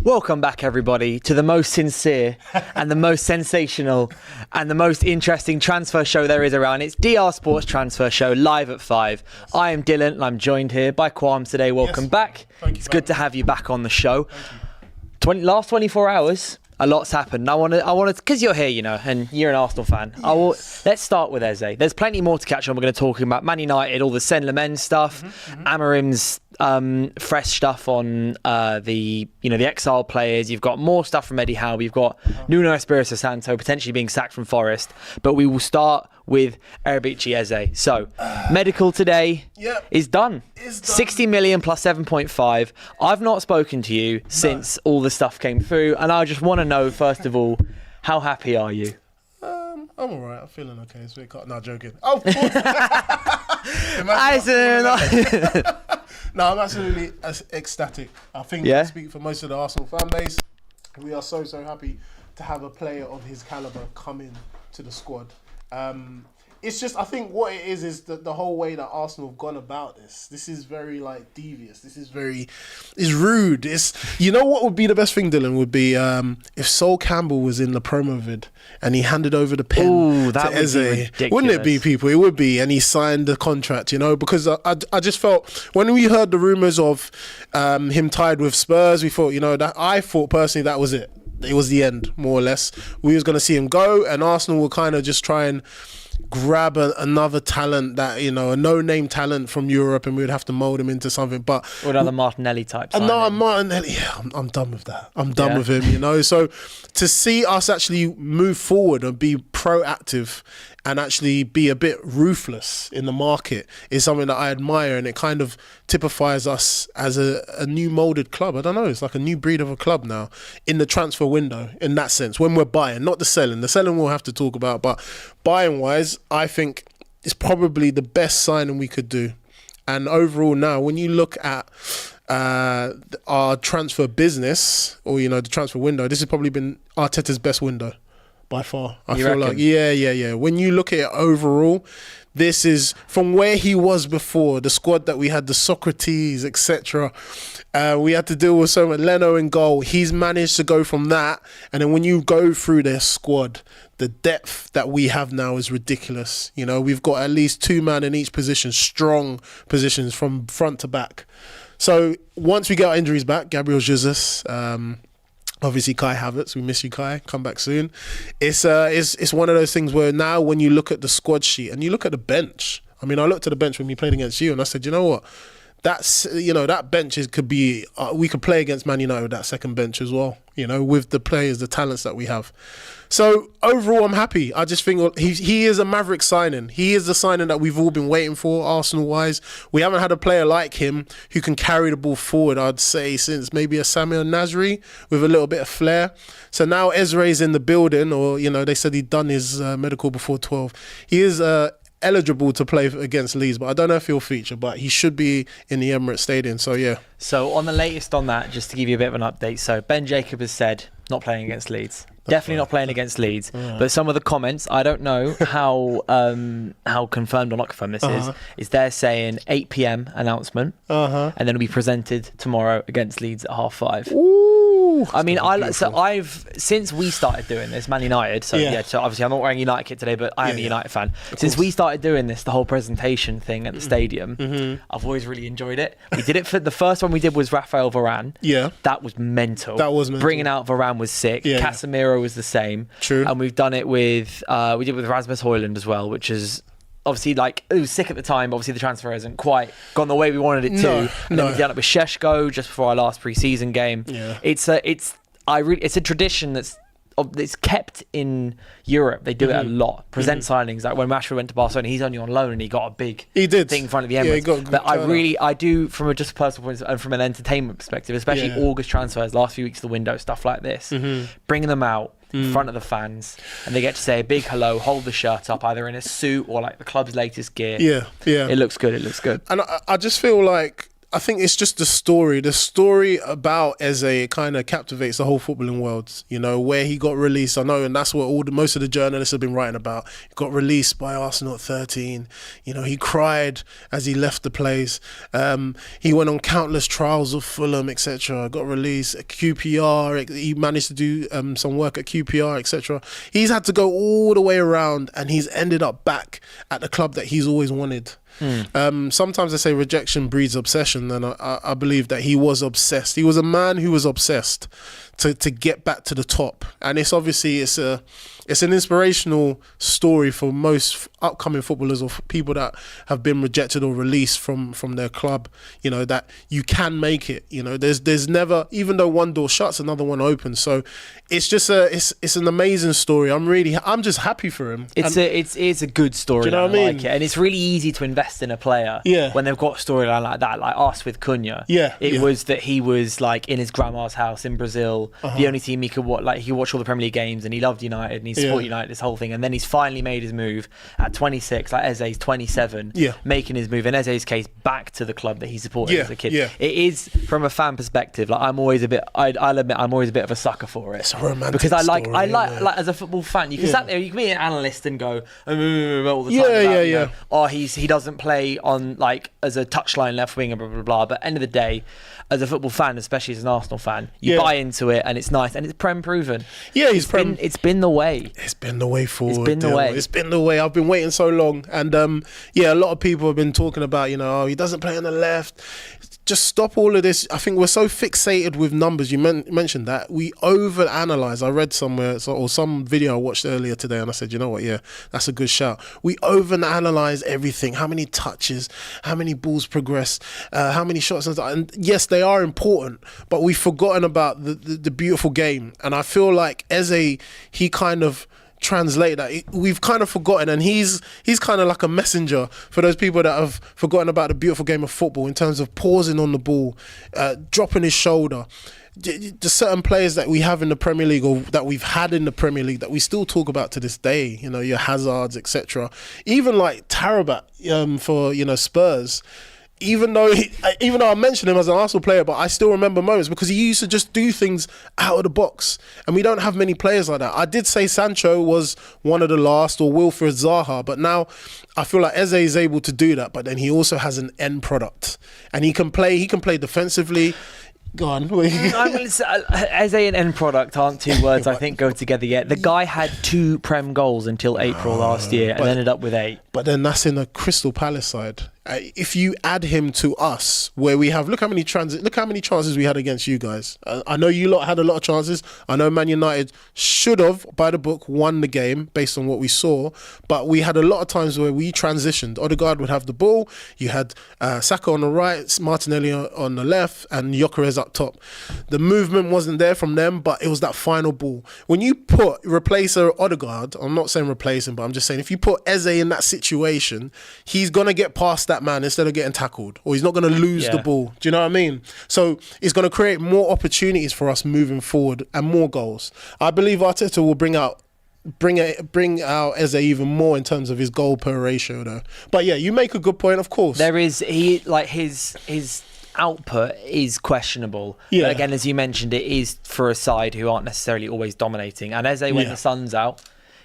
Welcome back, everybody, to the most sincere and the most sensational and the most interesting transfer show there is around. It's DR Sports Transfer Show, live at 5. I am Dylan, and I'm joined here by Kwam today. Welcome back. It's good to have you back on the show. Last 24 hours, a lot's happened. I want to, because you're here, and you're an Arsenal fan. Yes. Let's start with Eze. There's plenty more to catch on. We're going to talk about Man United, all the Sen Lament stuff, Amorim's fresh stuff on the Exile players. You've got more stuff from Eddie Howe. You've got Nuno Espirito Santo potentially being sacked from Forest. But we will start with Erebici Eze. So, medical today is done. 60 million plus 7.5. I've not spoken to you since all the stuff came through, and I just want to know, first of all, how happy are you? I'm alright. I'm feeling okay. It's a bit no, joking. Oh, of course. No, I'm absolutely ecstatic. I think I speak for most of the Arsenal fan base. We are so happy to have a player of his calibre come in to the squad. It's just, I think what it is the whole way that Arsenal have gone about this. This is very devious. This is it's rude. What would be the best thing, Dylan, would be if Sol Campbell was in the promo vid and he handed over the pen to Eze. Wouldn't it be, people? It would be. And he signed the contract, because I just felt, when we heard the rumours of him tied with Spurs, we thought, that I thought personally that was it. It was the end, more or less. We was going to see him go, and Arsenal will kind of just try and grab another talent that, a no-name talent from Europe, and we would have to mould him into something. But or another Martinelli type. No, Martinelli. Yeah, I'm done with that. I'm done with him. So to see us actually move forward and be proactive and actually be a bit ruthless in the market is something that I admire, and it kind of typifies us as a new moulded club. I don't know, it's like a new breed of a club now in the transfer window, in that sense, when we're buying, not the selling. The selling we'll have to talk about, but buying wise, I think it's probably the best signing we could do. And overall now, when you look at our transfer business, or the transfer window, this has probably been Arteta's best window by far. I feel like, yeah. When you look at it overall, this is from where he was before, the squad that we had, the Socrates, etc. We had to deal with so much, Leno in goal. He's managed to go from that, and then when you go through their squad, the depth that we have now is ridiculous. We've got at least 2 men in each position, strong positions from front to back. So once we get our injuries back, Gabriel Jesus, obviously Kai Havertz, we miss you, Kai. Come back soon. It's one of those things where now when you look at the squad sheet and you look at the bench, I looked at the bench when we played against you, and I said, you know what? That's that bench could be. We could play against Man United with that second bench as well. With the players, the talents that we have. So overall, I'm happy. I just think he is a maverick signing. He is the signing that we've all been waiting for, Arsenal-wise. We haven't had a player like him who can carry the ball forward, I'd say, since maybe a Samuel Nasri with a little bit of flair. So now Ezra's in the building, or, they said he'd done his medical before 12. He is eligible to play against Leeds, but I don't know if he'll feature, but he should be in the Emirates Stadium. So, yeah. So on the latest on that, just to give you a bit of an update, so Ben Jacob has said not playing against Leeds. Definitely not playing against Leeds. But some of the comments, I don't know how confirmed or not confirmed this is they're saying 8 p.m. announcement, and then it'll be presented tomorrow against Leeds at 5:30. Ooh, I've since we started doing this, Man United. So obviously I'm not wearing a United kit today, but I am a United fan. Since we started doing this, the whole presentation thing at the stadium, I've always really enjoyed it. We did it for the first one we did was Raphael Varane. Yeah, that was mental. Bringing out Varane was sick. Casemiro was the same. True. And we've done it with we did with Rasmus Højlund as well, which is obviously it was sick at the time. Obviously the transfer hasn't quite gone the way we wanted it to. And then we've done it with Šeško just before our last pre-season game. Yeah. It's a tradition that's kept in Europe. They do it a lot. Present signings, like when Rashford went to Barcelona, he's only on loan and he got a big thing in front of the Emirates. But I do, from a just personal point and from an entertainment perspective, especially August transfers, last few weeks of the window, stuff like this, bringing them out in front of the fans, and they get to say a big hello, hold the shirt up, either in a suit or like the club's latest gear. It looks good. And I just feel like I think it's just the story. The story about Eze kind of captivates the whole footballing world. You know, where he got released. I know, and that's what most of the journalists have been writing about. He got released by Arsenal at 13. You know, he cried as he left the place. He went on countless trials of Fulham, etc. Got released at QPR. He managed to do some work at QPR, etc. He's had to go all the way around, and he's ended up back at the club that he's always wanted. Sometimes I say rejection breeds obsession, and I believe that he was obsessed. He was a man who was obsessed to get back to the top, and it's an inspirational story for most upcoming footballers or people that have been rejected or released from their club. You know, that you can make it. You know, there's never, even though one door shuts, another one opens. So it's just it's an amazing story. I'm just happy for him. It's a good story. Do you know what I mean? Like it. And it's really easy to invest in a player when they've got a storyline like that, like us with Cunha. It was that he was like in his grandma's house in Brazil, the only team he could watch. Like he watched all the Premier League games, and he loved United, and he supported United, this whole thing. And then he's finally made his move at 26. Like Eze's 27, making his move in Eze's case back to the club that he supported as a kid. It is, from a fan perspective, like I'll admit I'm always a bit of a sucker for it. It's a romantic because I like story, as a football fan, you can sat there, you can be an analyst and go all the time. You know, oh, he doesn't play on like as a touchline left winger, blah blah blah. But end of the day, as a football fan, especially as an Arsenal fan, you buy into it, and it's nice, and it's Prem proven. It's been the way. It's been the way forward. It's been the way. It's been the way. I've been waiting so long, and a lot of people have been talking about, you know, he doesn't play on the left. Just stop all of this. I think we're so fixated with numbers. You mentioned that we overanalyze. I read somewhere or some video I watched earlier today, and I said, you know what? Yeah, that's a good shout. We overanalyze everything. How many touches? How many balls progress? How many shots? And yes, they are important, but we've forgotten about the beautiful game. And I feel like Eze, he kind of translate that. We've kind of forgotten, and he's kind of like a messenger for those people that have forgotten about the beautiful game of football in terms of pausing on the ball, dropping his shoulder. There's certain players that we have in the Premier League, or that we've had in the Premier League, that we still talk about to this day. You know, your Hazards, etc. Even like Tarabat for, you know, Spurs. Even though I mentioned him as an Arsenal player, but I still remember moments because he used to just do things out of the box, and we don't have many players like that. I did say Sancho was one of the last, or Wilfried Zaha, but now I feel like Eze is able to do that, but then he also has an end product, and he can play defensively. Go on. Eze and end product aren't two words I think go together yet. The guy had 2 Prem goals until April last year, and ended up with 8. But then that's in a Crystal Palace side. If you add him to us, where we have, look how many chances we had against you guys. I know you lot had a lot of chances. I know Man United should have, by the book, won the game based on what we saw. But we had a lot of times where we transitioned. Odegaard would have the ball. You had Saka on the right, Martinelli on the left, and Gyökeres up top. The movement wasn't there from them, but it was that final ball. When you replace Odegaard, I'm not saying replace him, but I'm just saying if you put Eze in that situation, he's going to get past that man instead of getting tackled, or he's not going to lose the ball. Do you know what I mean? So it's going to create more opportunities for us moving forward and more goals. I believe Arteta will bring out Eze even more in terms of his goal per ratio though. But yeah, you make a good point, of course. There is his output is questionable. But again, as you mentioned, it is for a side who aren't necessarily always dominating. And Eze, when the sun's out,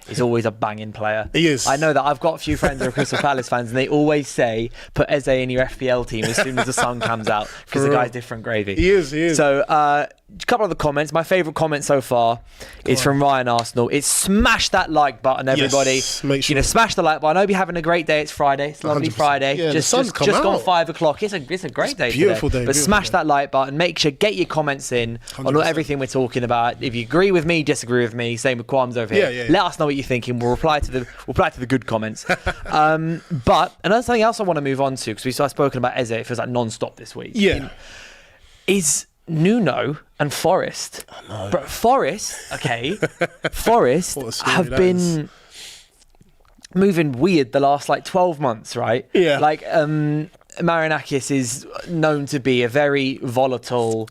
is always a banging player. He is. I know that. I've got a few friends who are Crystal Palace fans, and they always say, put Eze in your FPL team as soon as the sun comes out, because the guy's different gravy. He is. So, a couple of the comments. My favourite comment so far is from Ryan Arsenal. It's smash that like button, everybody. Yes, make sure. You know, smash the like button. I hope you're having a great day. It's Friday. It's a lovely 100%. Friday. Yeah, just gone gone 5 o'clock. It's a great day. Beautiful today. day. But smash that like button. Make sure, get your comments in 100%. On everything we're talking about. If you agree with me, disagree with me, same with Qualms over here. Let us know what you're thinking. We'll reply to the good comments. But another something else I want to move on to, because we started spoken about Eze, it feels like non-stop this week. Is Nuno and Forest. But Forest have been moving weird the last 12 months, right? Yeah. Marinakis is known to be a very volatile,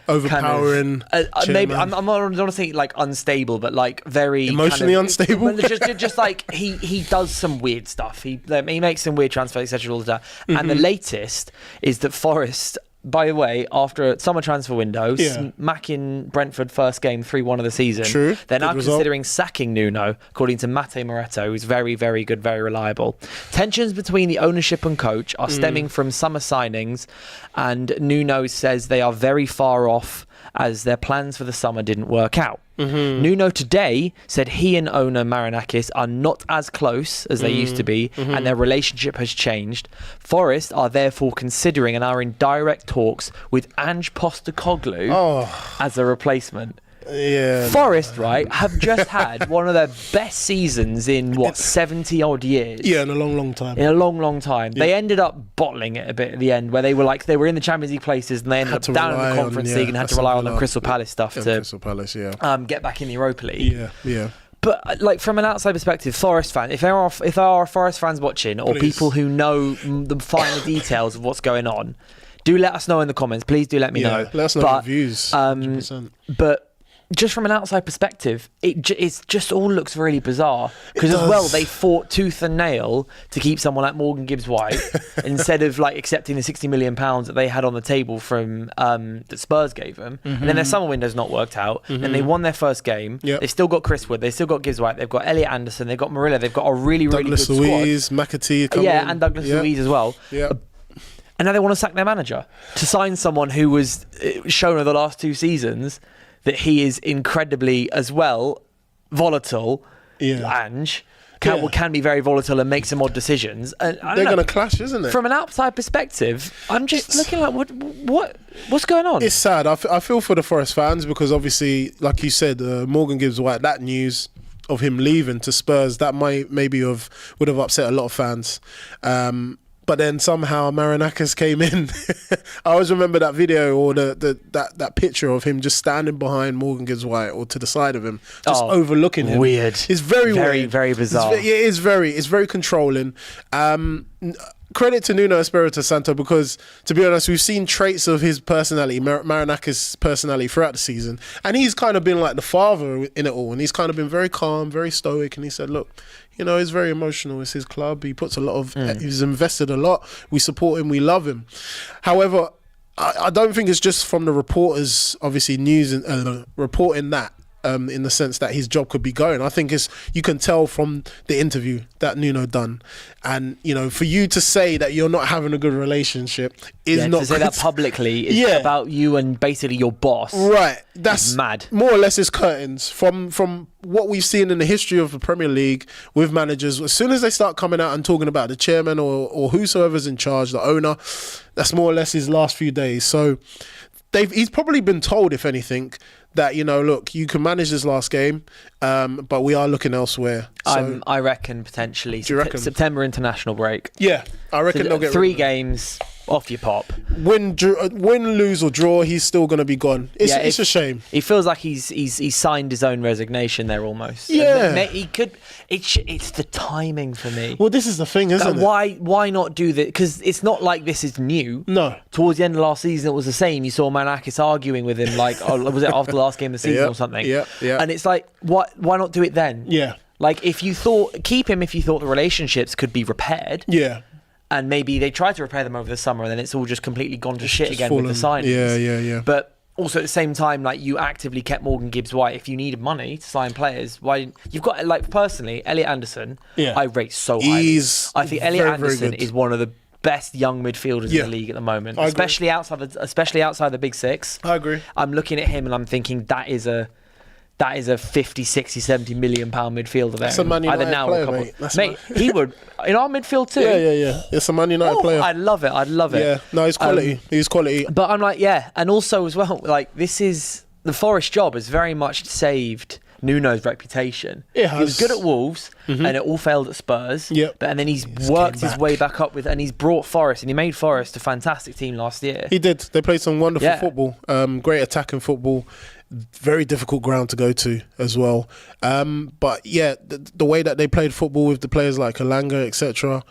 overpowering. Maybe I'm not going to say like unstable, but like very emotionally unstable. just like he does some weird stuff. He makes some weird transfers, etc. All the time. And the latest is that Forest, by the way, after a summer transfer window, smacking Brentford first game 3-1 of the season. True. They're now considering sacking Nuno, according to Mate Moretto, who's very, very good, very reliable. Tensions between the ownership and coach are stemming from summer signings, and Nuno says they are very far off as their plans for the summer didn't work out. Nuno today said he and owner Marinakis are not as close as they used to be, and their relationship has changed. Forest are therefore considering and are in direct talks with Ange Postecoglou as a replacement. Yeah. Forest, right, have just had one of their best seasons in 70 odd years. Yeah, in a long time. In a long time. Yeah. They ended up bottling it a bit at the end, where they were in the Champions League places and they ended up down in the Conference League and had to rely on the Crystal Palace stuff to Crystal Palace, get back in the Europa League. Yeah. But like from an outside perspective, Forest fan, if there are Forest fans watching or people who know the finer details of what's going on, do let us know in the comments. Please do let me know. Let us know your views. 100%. But just from an outside perspective, it's just all looks really bizarre. Because as well, they fought tooth and nail to keep someone like Morgan Gibbs-White instead of like accepting the £60 million that they had on the table from that Spurs gave them. And then their summer window's not worked out. And they won their first game. They've still got Chris Wood. They've still got Gibbs-White. They've got Elliot Anderson. They've got Marilla. They've got a really good Luiz, squad. McAtee. And Douglas Luiz as well. Yeah. And now they want to sack their manager to sign someone who was shown over the last 2 seasons that he is incredibly, as well, volatile. Ange can be very volatile and make some odd decisions. And they're going to clash, isn't it? From an outside perspective, I'm just looking like what's going on? It's sad. I feel for the Forest fans because obviously, like you said, Morgan Gibbs-White, that news of him leaving to Spurs, that would have upset a lot of fans. But then somehow Marinakis came in. I always remember that video or that picture of him just standing behind Morgan Gibbs-White or to the side of him, just overlooking him. Weird. It's very weird. Very bizarre. It's very controlling. Credit to Nuno Espirito Santo because, to be honest, we've seen traits of his personality, Marinakis' personality throughout the season. And he's kind of been like the father in it all. And he's kind of been very calm, very stoic. And he said, look, he's very emotional. It's his club. He puts a lot of, he's invested a lot. We support him. We love him. However, I don't think it's just from the reporters, obviously news and reporting that. In the sense that his job could be going. I think you can tell from the interview that Nuno done. And, for you to say that you're not having a good relationship is not... to say that publicly is about you and basically your boss. Right. That's mad. More or less is curtains. From what we've seen in the history of the Premier League with managers, as soon as they start coming out and talking about the chairman or whosoever's in charge, the owner, that's more or less his last few days. So he's probably been told, if anything, that, look, you can manage this last game, but we are looking elsewhere. So, I reckon potentially do you reckon? September international break. Yeah, I reckon they'll get 3 games off your pop. Win, lose or draw, he's still going to be gone. It's a shame. He feels like he's signed his own resignation there almost. Yeah, he could. It's the timing for me. Well, this is the thing, isn't it? Why not do this? Because it's not like this is new. No. Towards the end of last season, it was the same. You saw Marinakis arguing with him, like, was it after the last game of the season or something? Yeah. And it's like, why not do it then? Yeah. Like, keep him if you thought the relationships could be repaired. Yeah. And maybe they tried to repair them over the summer and then it's all just completely gone to shit again with the signings. Yeah. But also at the same time, like, you actively kept Morgan Gibbs-White. If you needed money to sign players, why you've got, like, personally, Elliot Anderson, I rate so highly. I think Elliot Anderson is one of the best young midfielders in the league at the moment, especially outside the big 6. I agree. I'm looking at him and I'm thinking that is a 50, 60, 70 million pound midfielder there. That's a Man United player, mate. He would in our midfield too. Yeah. It's a Man United player. I'd love it. Yeah, no, he's quality. He's quality. But I'm like, and also as well, like, this is the Forest job has very much saved Nuno's reputation. He was good at Wolves and it all failed at Spurs. And then he's worked his way back up and he's brought Forest and he made Forest a fantastic team last year. He did. They played some wonderful football. Great attacking football. Very difficult ground to go to as well. But the way that they played football with the players like Alanga, etc.,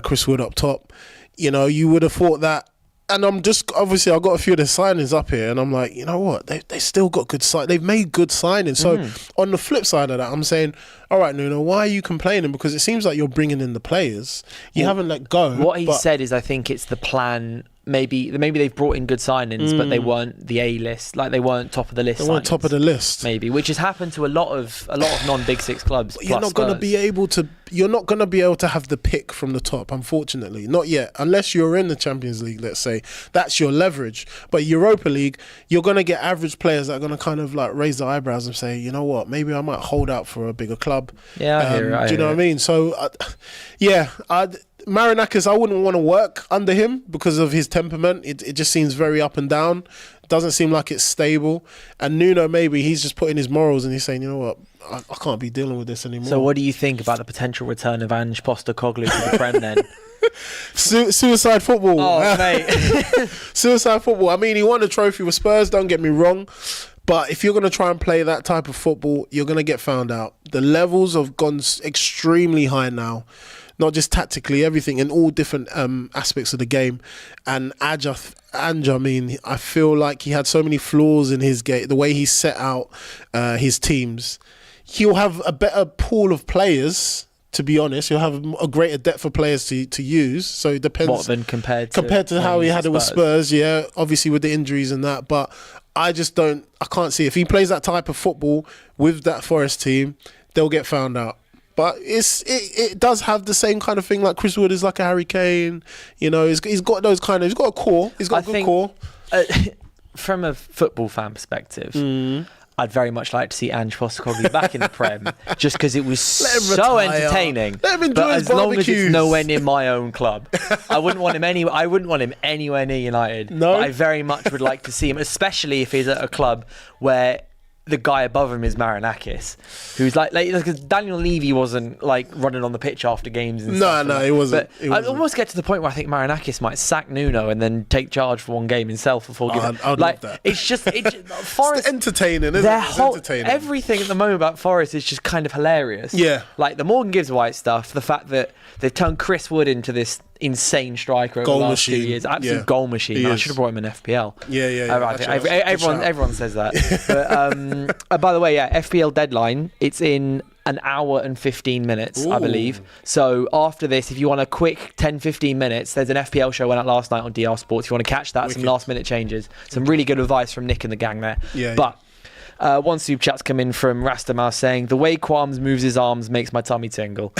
Chris Wood up top, you know, you would have thought that. And I'm just, obviously, I've got a few of the signings up here, and I'm like, you know what? They still got good signings. They've made good signings. So on the flip side of that, I'm saying, all right, Nuno, why are you complaining? Because it seems like you're bringing in the players. You haven't let go. What he said is, I think it's the plan. Maybe they've brought in good signings, but they weren't the A-list. Like, they weren't top of the list. They weren't top of the list. Maybe, which has happened to a lot of non-Big Six clubs. But you're not going to be able to. You're not going to be able to have the pick from the top, unfortunately. Not yet, unless you're in the Champions League. Let's say that's your leverage. But Europa League, you're going to get average players that are going to kind of like raise their eyebrows and say, you know what, maybe I might hold out for a bigger club. Yeah, I hear it. Do you know what I mean? So, Marinakis, I wouldn't want to work under him because of his temperament. It just seems very up and down. Doesn't seem like it's stable. And Nuno, maybe he's just putting his morals and he's saying, you know what, I can't be dealing with this anymore. So what do you think about the potential return of Ange Postecoglou to the Prem then? Suicide football. Oh, mate. Suicide football. I mean, he won a trophy with Spurs, don't get me wrong. But if you're going to try and play that type of football, you're going to get found out. The levels have gone extremely high now. Not just tactically, everything in all different aspects of the game. And Ange, I mean, I feel like he had so many flaws in his game, the way he set out his teams. He'll have a better pool of players, to be honest. He'll have a greater depth of players to use. So it depends. What then compared to how he had it with Spurs, yeah, obviously with the injuries and that. But I can't see. If he plays that type of football with that Forest team, they'll get found out. But it does have the same kind of thing. Like Chris Wood is like a Harry Kane, you know. He's got those kind of. He's got a core. He's got a good core. From a football fan perspective, I'd very much like to see Ange Postecoglou back in the Prem, just because it was so entertaining. Let him enjoy but his as long as it's nowhere near my own club, I wouldn't want him anywhere near United. No, but I very much would like to see him, especially if he's at a club where the guy above him is Marinakis, who's like because Daniel Levy wasn't like running on the pitch after games and stuff. No, he wasn't. But I almost get to the point where I think Marinakis might sack Nuno and then take charge for one game himself before giving. I'd love that. It's just Forest. It's entertaining, isn't it? It's entertaining. Everything at the moment about Forest is just kind of hilarious. Yeah, like the Morgan Gibbs White stuff, the fact that they've turned Chris Wood into this insane striker over the last 2 years. Absolute goal machine. I should have brought him in FPL. Yeah. Everyone says that. But, by the way, FPL deadline, it's in an hour and 15 minutes, I believe. So after this, if you want a quick 10-15 minutes, there's an FPL show went out last night on DR Sports. If you want to catch that, Wicked. Some last minute changes. Some really good advice from Nick and the gang there. But one super chat's come in from Rastamouse saying, the way Qualms moves his arms makes my tummy tingle.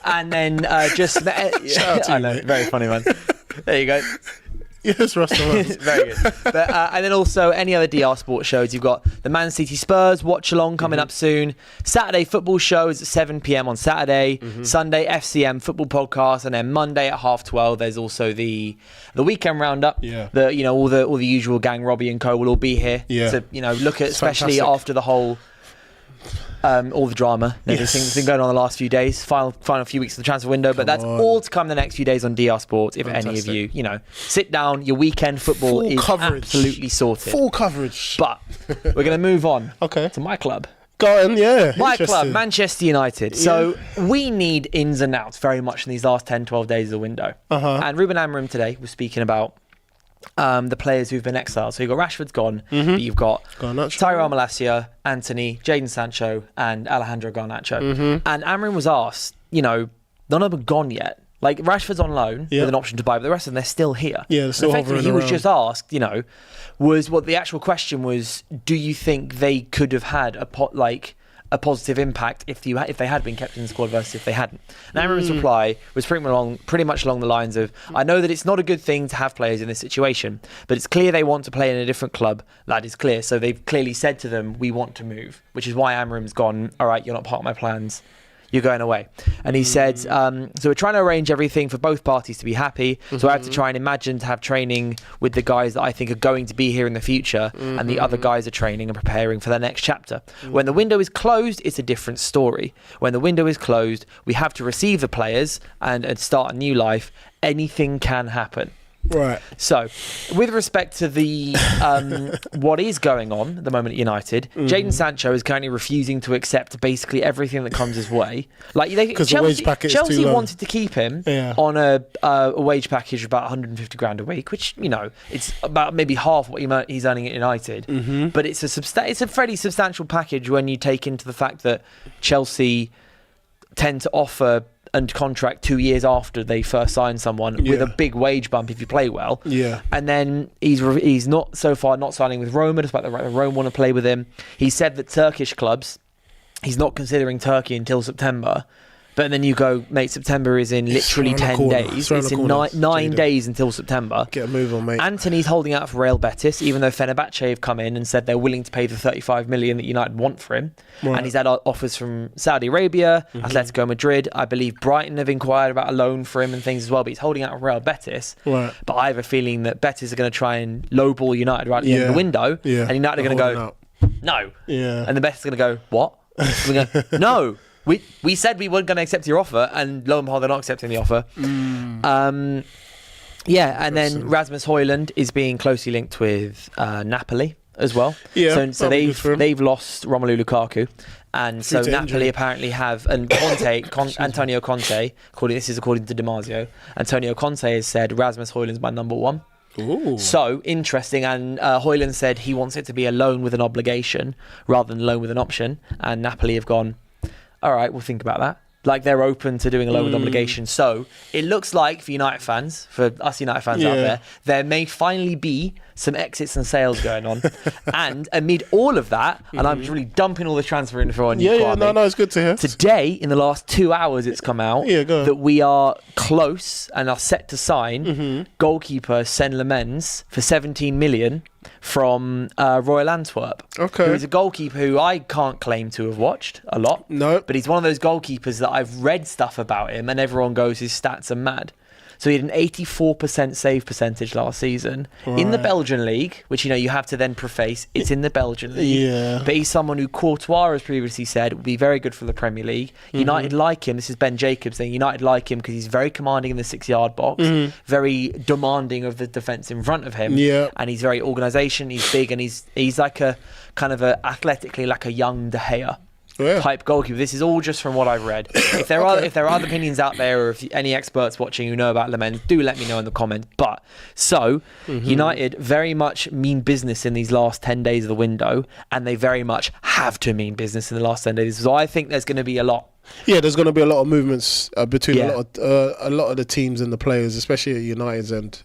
And then shout out to you, mate. Very funny, man. There you go. Yes, Rastamouse. Very good. But, and then also any other DR Sports shows. You've got the Man City Spurs watch along coming up soon. Saturday football shows at 7 p.m. on Saturday. Sunday FCM football podcast, and then Monday at 12:30 there's also the weekend roundup. Yeah. All the usual gang, Robbie and co will all be here to look at, especially after the whole. All the drama and everything that's been going on the last few days, final few weeks of the transfer window, but that's all to come the next few days on DR Sports. If any of you, sit down, your weekend football is absolutely sorted. Full coverage. But we're going to move on to my club. Go on, yeah. My club, Manchester United. Yeah. So we need ins and outs very much in these last 10, 12 days of the window. And Ruben Amorim today was speaking about the players who've been exiled. So you've got Rashford's gone, but you've got Tyrell Malacia, Anthony, Jadon Sancho, and Alejandro Garnacho. And Amorim was asked, none of them are gone yet. Like Rashford's on loan with an option to buy, but the rest of them, they're still here. Yeah, they're still hovering he around. was just asked, was what the actual question was, do you think they could have had a positive impact if they had been kept in the squad versus if they hadn't? And Amorim's reply was pretty much along the lines of, I know that it's not a good thing to have players in this situation, but it's clear they want to play in a different club. That is clear. So they've clearly said to them, we want to move, which is why Amorim's gone, all right, you're not part of my plans. You're going away. And he said, so we're trying to arrange everything for both parties to be happy. So I have to try and imagine to have training with the guys that I think are going to be here in the future. And the other guys are training and preparing for their next chapter. When the window is closed, it's a different story. When the window is closed, we have to receive the players and start a new life. Anything can happen. Right. So, with respect to the what is going on at the moment at United, Jadon Sancho is currently refusing to accept basically everything that comes his way. Like Chelsea wanted to keep him on a wage package of about 150 grand a week, which it's about maybe half what he's earning at United. But it's a fairly substantial package when you take into the fact that Chelsea tend to offer and contract 2 years after they first sign someone with a big wage bump if you play well. Yeah. And then he's not so far not signing with Roma, despite the Rome want to play with him. He said that Turkish clubs, he's not considering Turkey until September. But then you go, mate, September is in literally 10 days. It's in 9 days until September. Get a move on, mate. Antony's holding out for Real Betis, even though Fenerbahce have come in and said they're willing to pay the 35 million that United want for him. Right. And he's had offers from Saudi Arabia, Atletico Madrid. I believe Brighton have inquired about a loan for him and things as well. But he's holding out for Real Betis. Right. But I have a feeling that Betis are going to try and lowball United right at the end of the window. Yeah. And United are going to go, no. Yeah. And the Betis are going to go, what? We're going to go, no. We said we weren't going to accept your offer, and lo and behold, they're not accepting the offer. And then Rasmus Højlund is being closely linked with Napoli as well. Yeah, so they've lost Romelu Lukaku, and so Napoli apparently have, and Antonio Conte, according to Damasio, Antonio Conte has said Rasmus Højlund's my number one. Ooh. So interesting, and Højlund said he wants it to be a loan with an obligation rather than a loan with an option, and Napoli have gone, all right, we'll think about that. Like, they're open to doing a loan with obligation. So it looks like for us United fans out there may finally be some exits and sales going on. And amid all of that, and I'm really dumping all the transfer info on you, Kwame. No, it's good to hear. Today, in the last 2 hours, it's come out that we are close and are set to sign goalkeeper Sen Lemens for 17 million from Royal Antwerp. Okay. Who is a goalkeeper who I can't claim to have watched a lot. No. But he's one of those goalkeepers that I've read stuff about him and everyone goes, his stats are mad. So he had an 84% save percentage last season in the Belgian league, which, you have to then preface, it's in the Belgian league. Yeah. But he's someone who Courtois has previously said would be very good for the Premier League. United like him. This is Ben Jacobs saying United like him because he's very commanding in the 6-yard box, very demanding of the defence in front of him. Yeah. And he's very organisation, he's big, and he's like a kind of athletically like a young De Gea. Type goalkeeper. This is all just from what I've read. If there are other opinions out there, or if any experts watching who know about Lemens, do let me know in the comments. But United very much mean business in these last 10 days of the window, and they very much have to mean business in the last 10 days. So I think there's going to be a lot. Yeah, there's going to be a lot of movements between a lot of the teams and the players, especially at United's end.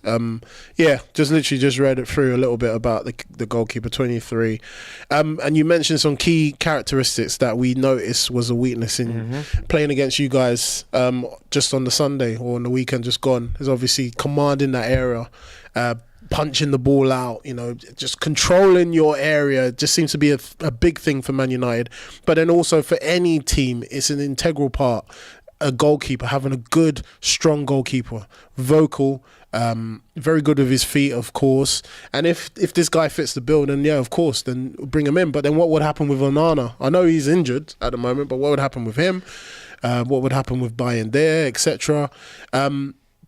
Just read it through a little bit about the goalkeeper 23, and you mentioned some key characteristics that we noticed was a weakness in playing against you guys just on the Sunday or on the weekend just gone. Is obviously commanding that area. Punching the ball out, just controlling your area just seems to be a big thing for Man United. But then also for any team, it's an integral part. A goalkeeper, having a good, strong goalkeeper, vocal, very good with his feet, of course. And if this guy fits the bill, then of course, then bring him in. But then what would happen with Onana? I know he's injured at the moment, but what would happen with him? What would happen with Bayern there, etc.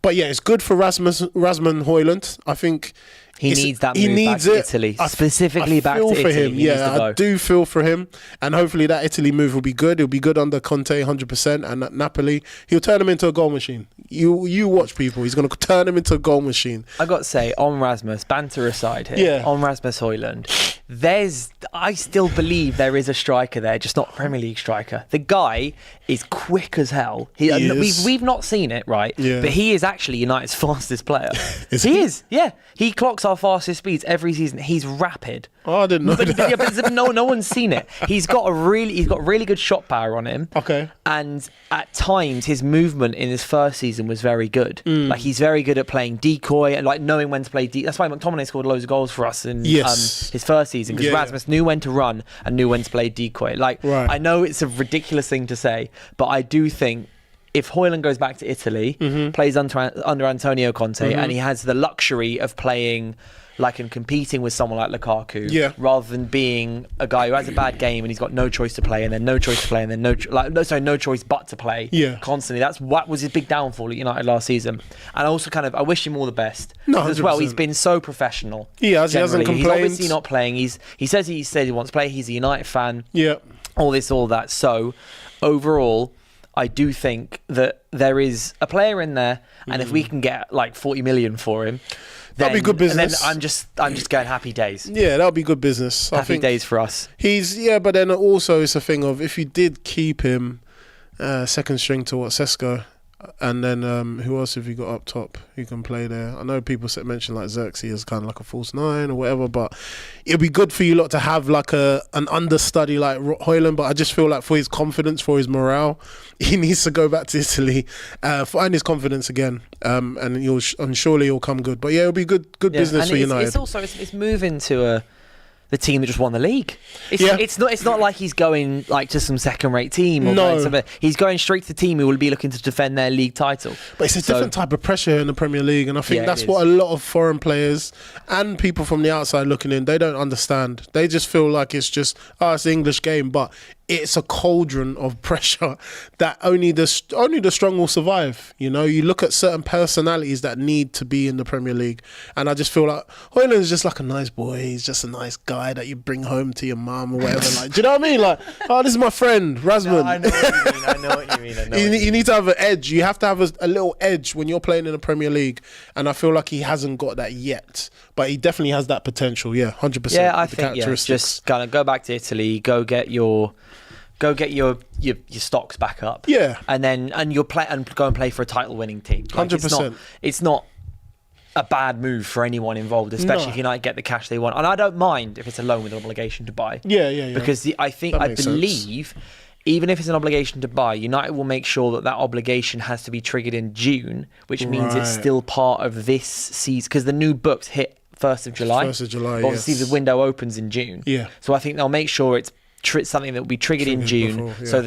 But it's good for Rasmus Højlund. I think he needs that move back to Italy, specifically back to Italy. I do feel for him, and hopefully that Italy move will be good. It'll be good under Conte, 100%, and at Napoli, he'll turn him into a goal machine. You watch, people. He's going to turn him into a goal machine. I got to say, on Rasmus, banter aside here, on Rasmus Højlund, I still believe there is a striker there, just not a Premier League striker. The guy is quick as hell. We've not seen it, right? Yeah. But he is actually United's fastest player. He is. Yeah. He clocks our fastest speeds every season. He's rapid. Oh, I didn't know that. But no one's seen it. He's got really good shot power on him. Okay. And at times his movement in his first season was very good. Like, he's very good at playing decoy and like knowing when to play decoy. That's why McTominay scored loads of goals for us in his first season, because Rasmus knew when to run and knew when to play decoy. I know it's a ridiculous thing to say, but I do think if Højlund goes back to Italy, plays under Antonio Conte, and he has the luxury of playing and competing with someone like Lukaku, rather than being a guy who has a bad game and he's got no choice to play, and then no choice to play, and then no choice but to play constantly. That's what was his big downfall at United last season. And also I wish him all the best as well. He's been so professional. He hasn't complained. He's obviously not playing. He says he wants to play. He's a United fan. Yeah. All that. So overall, I do think that there is a player in there, and if we can get 40 million for him, that'll be good business. And then I'm just going happy days. Yeah, that'll be good business. Happy days for us. But then also it's a thing of, if you did keep him second string to Sesko, and then who else have you got up top who can play there? I know people mention Xerxes as kind of like a false nine or whatever, but it'd be good for you lot to have an understudy like Højlund. But I just feel like for his confidence, for his morale, he needs to go back to Italy, find his confidence again, and surely he'll come good. But yeah, it'll be good business for United. It's also it's moving to the team that just won the league. It's not like he's going to some second-rate team. He's going straight to the team who will be looking to defend their league title. But it's a different type of pressure in the Premier League, and I think that's what a lot of foreign players and people from the outside looking in, they don't understand. They just feel like it's just it's the English game, but it's a cauldron of pressure that only the strong will survive. You look at certain personalities that need to be in the Premier League, and I just feel like Højlund is just like a nice boy. He's just a nice guy that you bring home to your mum or whatever. Do you know what I mean? This is my friend Rasmus. No, I know what you mean. You need to have an edge. You have to have a little edge when you're playing in the Premier League, and I feel like he hasn't got that yet, but he definitely has that potential. 100%. Yeah, I think just kind of go back to Italy, go get your stocks back up. Yeah. And you'll play and go and play for a title winning team. 100%. It's not a bad move for anyone involved, especially if United get the cash they want. And I don't mind if it's a loan with an obligation to buy. Yeah. Because I believe even if it's an obligation to buy, United will make sure that obligation has to be triggered in June, which means it's still part of this season, because the new books hit 1st of July. 1st of July, obviously the window opens in June. Yeah. So I think they'll make sure it's something that will be triggered in June, before,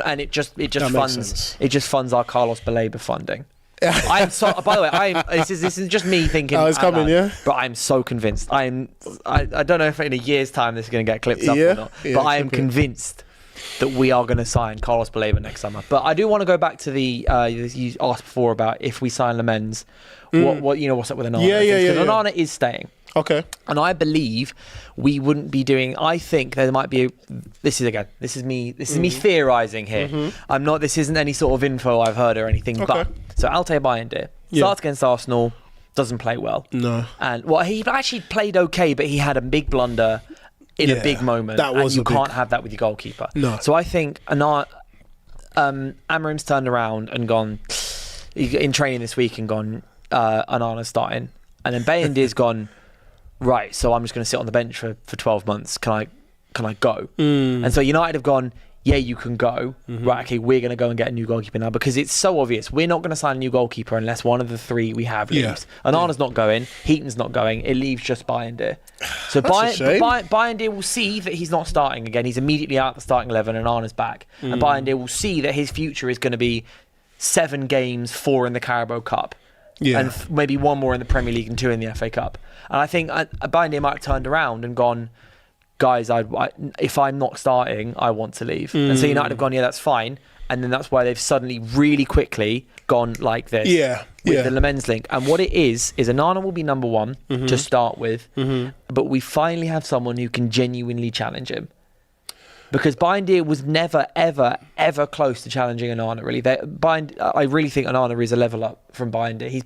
and it just funds our Carlos Baleba funding. I'm so. By the way, this is just me thinking. It's coming, But I'm so convinced. I don't know if in a year's time this is going to get clipped up or not. But I am convinced that we are going to sign Carlos Baleba next summer. But I do want to go back to the you asked before about if we sign Lemens, what's up with Onana? Because Onana is staying. Okay. And I believe we wouldn't be doing. I think there might be. This is me theorising here. This isn't any sort of info I've heard or anything. Okay. But so Altay Bayındır starts against Arsenal, doesn't play well. No. And he actually played okay, but he had a big blunder in a big moment. You can't have that with your goalkeeper. No. So I think Amorim's turned around and gone in training this week and gone. Onana's starting, and then Bayındır's gone. Right, so I'm just going to sit on the bench for 12 months. Can I go? And so United have gone, yeah, you can go. Right, okay, we're going to go and get a new goalkeeper now, because it's so obvious. We're not going to sign a new goalkeeper unless one of the three we have leaves. Onana's not going, Heaton's not going, it leaves just Bayındır. So Bayındır will see that he's not starting again. He's immediately out of the starting 11 and Onana's back. And Bayındır will see that his future is going to be 7 games, 4 in the Carabao Cup. And maybe 1 more in the Premier League and 2 in the FA Cup. And I think Bayındır might have turned around and gone, guys, if I'm not starting, I want to leave. And so United have gone, yeah, that's fine. And then that's why they've suddenly really quickly gone like this with the Lemens link. And what it is Onana will be number 1 to start with, but we finally have someone who can genuinely challenge him. Because Bayındır was never, ever, ever close to challenging Onana, really. I really think Onana is a level up from Bayındır.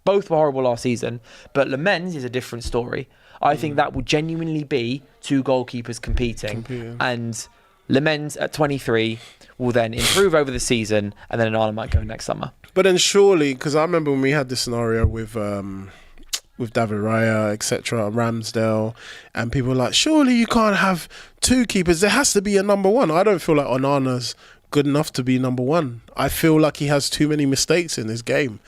Both were horrible last season, but Lemens is a different story. I think that will genuinely be 2 goalkeepers competing. And Lemens at 23 will then improve over the season, and then Onana might go next summer. But then surely, because I remember when we had this scenario with David Raya, etc., Ramsdale, and people were like, surely you can't have 2 keepers. There has to be a number 1. I don't feel like Onana's good enough to be number 1. I feel like he has too many mistakes in his game.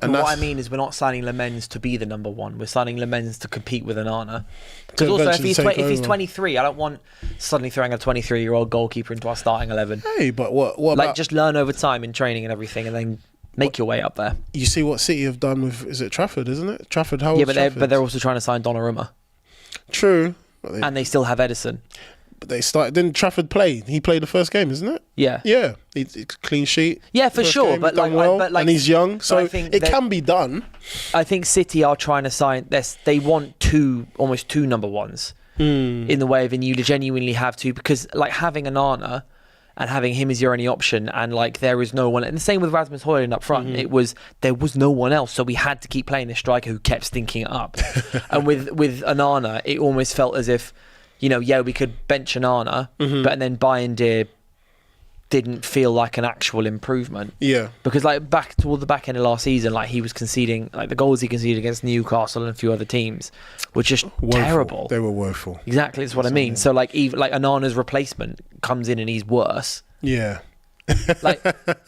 And what I mean is we're not signing Lemens to be the number one. We're signing Lemens to compete with Onana. Because also, if he's 23, I don't want suddenly throwing a 23-year-old goalkeeper into our starting 11. Hey, but what like about, just learn over time in training and everything, and then make your way up there. You see what City have done with, is it Trafford, isn't it? Trafford, how yeah, but they're also trying to sign Donnarumma. True. And they still have Edison. But they started. Didn't Trafford play? He played the first game, isn't it? Yeah. Yeah. It's clean sheet. Yeah, for sure. Game, but and he's young, so it can be done. I think City are trying to sign this. They want almost two number ones in the way of, and you genuinely have to, because like having Onana and having him as your only option, and like there is no one. And the same with Rasmus Højlund up front. There was no one else, so we had to keep playing this striker who kept stinking it up. And with Onana, it almost felt as if, we could bench Onana, but then Bayern didn't feel like an actual improvement. Yeah. Because like back toward the back end of last season, like he was conceding, like the goals he conceded against Newcastle and a few other teams were just terrible. They were woeful. Exactly, that's what I mean. So like even like Onana's replacement comes in and he's worse. Yeah. Like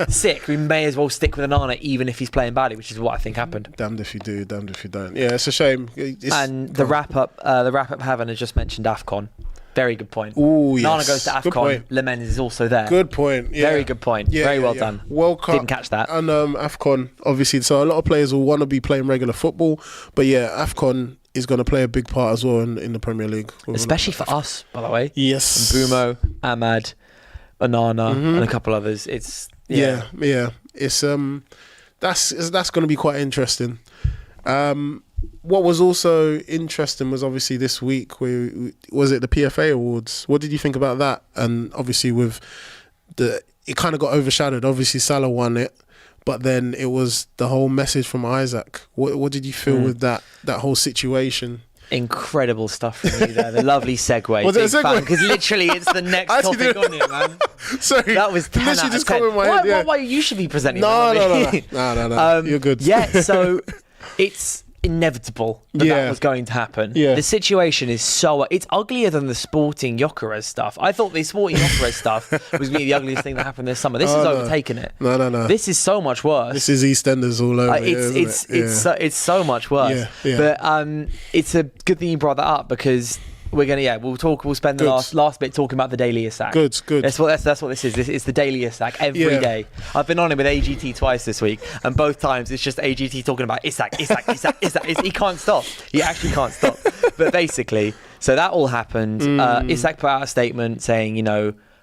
sick. We may as well stick with Onana even if he's playing badly, which is what I think happened. Damned if you do, damned if you don't. Yeah, it's a shame. The wrap up, Haven has just mentioned AFCON. Very good point. Oh, yes. Onana goes to AFCON. Lemens is also there. Good point. Yeah. Very good point. Yeah, Very well done. World Cup. Didn't catch that. And AFCON, obviously. So a lot of players will want to be playing regular football. But yeah, AFCON is going to play a big part as well in the Premier League. Especially for us, by the way. Yes. And Bumo, Ahmad, Onana, and a couple others. It's... Yeah. It's that's going to be quite interesting. What was also interesting was obviously this week, was it the PFA Awards? What did you think about that? And obviously it kind of got overshadowed. Obviously Salah won it, but then it was the whole message from Isaac. What did you feel with that whole situation? Incredible stuff from you there. The lovely segue. Was it a segue? Because literally it's the next topic on it, man. Sorry. That was 10 literally out just of 10. come in my head, yeah. Why you should be presenting No. that? You're good. Yeah, so it's inevitable that was going to happen. Yeah. The situation is it's uglier than the sporting Gyökeres stuff. I thought the sporting Gyökeres stuff was going to be the ugliest thing that happened this summer. This has overtaken it. No. This is so much worse. This is EastEnders all over. It's so much worse. Yeah. But it's a good thing you brought that up, because we'll spend the last bit talking about the Daily Isak. Good. That's what this is. It's the Daily Isak every day. I've been on it with AGT twice this week, and both times it's just AGT talking about Isak. He can't stop. He actually can't stop. But basically, so that all happened. Isak put out a statement saying,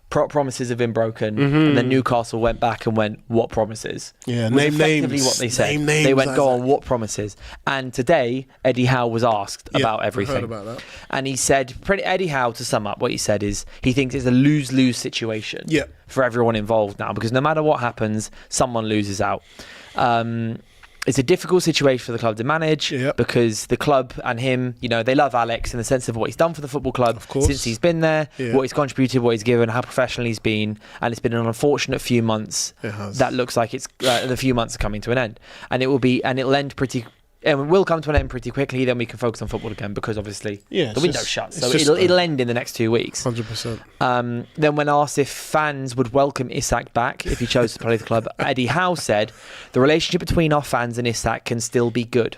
promises have been broken, and then Newcastle went back and went, what promises? Yeah, name names. Effectively what they said. Name names, they went, go on, what promises? And today, Eddie Howe was asked about everything. I heard about that. And he said, Eddie Howe, to sum up, what he said is he thinks it's a lose-lose situation for everyone involved now, because no matter what happens, someone loses out. It's a difficult situation for the club to manage because the club and him, they love Alex in the sense of what he's done for the football club since he's been there, what he's contributed, what he's given, how professional he's been, and it's been an unfortunate few months. It has. That looks like it's the few months are coming to an end, and it'll end pretty. And will come to an end pretty quickly. Then we can focus on football again, because obviously the window's shut. So it'll end in the next 2 weeks. 100%. Then when asked if fans would welcome Isak back if he chose to play the club, Eddie Howe said, the relationship between our fans and Isak can still be good.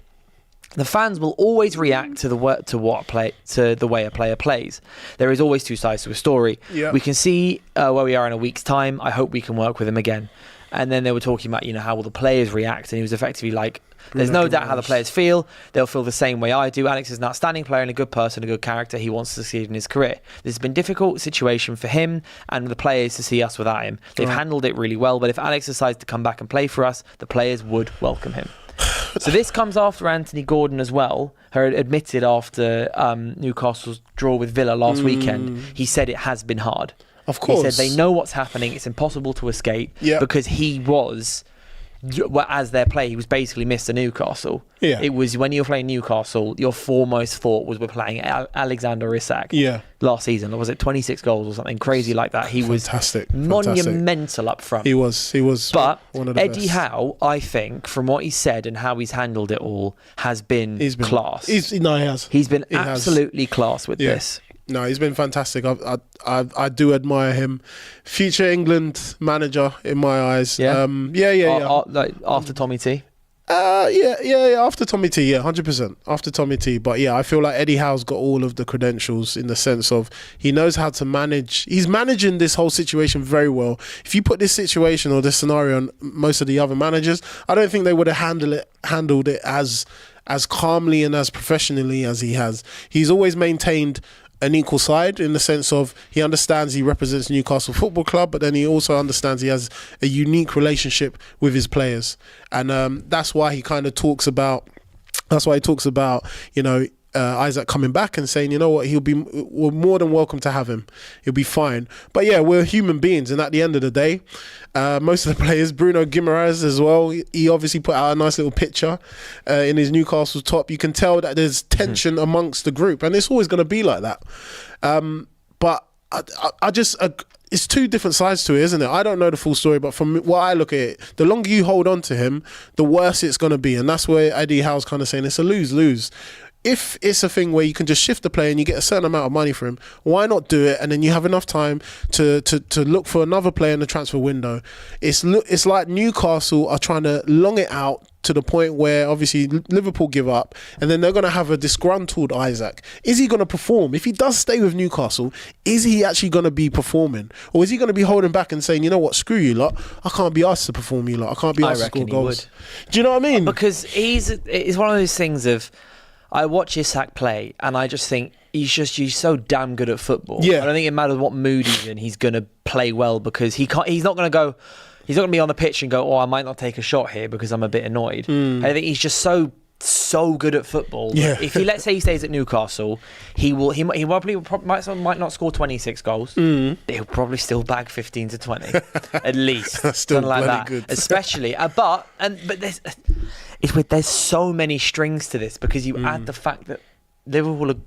The fans will always react to the way a player plays. There is always two sides to a story. Yeah. We can see where we are in a week's time. I hope we can work with him again. And then they were talking about, how will the players react? And he was effectively like, there's no doubt how the players feel. They'll feel the same way I do. Alex is an outstanding player and a good person, a good character. He wants to succeed in his career. This has been a difficult situation for him and the players to see us without him. They've handled it really well, but if Alex decides to come back and play for us, the players would welcome him. So this comes after Anthony Gordon as well, who admitted after Newcastle's draw with Villa last weekend, he said it has been hard. Of course. He said they know what's happening. It's impossible to escape because he was, as their player, he was basically Mr. Newcastle. Yeah. It was when you were playing Newcastle, your foremost thought was we're playing Alexander Isak. Yeah. Last season, or was it 26 goals or something crazy like that? He was monumental up front. He was. But one of the Eddie best. Howe, I think, from what he said and how he's handled it all, has been class. He has. He's been absolutely class with this. No, he's been fantastic. I do admire him. Future England manager in my eyes. Yeah. Yeah. Like after Tommy T. Yeah. After Tommy T, 100%. After Tommy T, but yeah, I feel like Eddie Howe's got all of the credentials in the sense of he knows how to manage. He's managing this whole situation very well. If you put this situation or this scenario on most of the other managers, I don't think they would have handled it as calmly and as professionally as he has. He's always maintained an equal side in the sense of he understands he represents Newcastle Football Club, but then he also understands he has a unique relationship with his players, and that's why he kind of talks about. That's why he talks about, Isaac coming back and saying, you know what, we're more than welcome to have him. He'll be fine. But yeah, we're human beings, and at the end of the day, most of the players, Bruno Guimaraes as well, he obviously put out a nice little picture in his Newcastle top. You can tell that there's tension amongst the group, and it's always going to be like that. But I just... it's two different sides to it, isn't it? I don't know the full story, but from what I look at it, the longer you hold on to him, the worse it's going to be. And that's where Eddie Howe's kind of saying it's a lose-lose. If it's a thing where you can just shift the player and you get a certain amount of money for him, why not do it? And then you have enough time to look for another player in the transfer window. It's like Newcastle are trying to long it out to the point where obviously Liverpool give up, and then they're going to have a disgruntled Isaac. Is he going to perform? If he does stay with Newcastle, is he actually going to be performing? Or is he going to be holding back and saying, you know what, screw you lot, I can't be asked to perform, you lot. I can't be asked to score goals. Do you know what I mean? Because it's one of those things of, I watch Isak play and I just think he's so damn good at football. Yeah. I don't think it matters what mood he's in, he's going to play well, because he's not going to be on the pitch and go, I might not take a shot here because I'm a bit annoyed. I think he's just so good at football. Yeah. If let's say he stays at Newcastle, he might not score 26 goals. He'll probably still bag 15 to 20 at least. That's still like bloody that. good. Especially but there's so many strings to this, because you add the fact that Liverpool are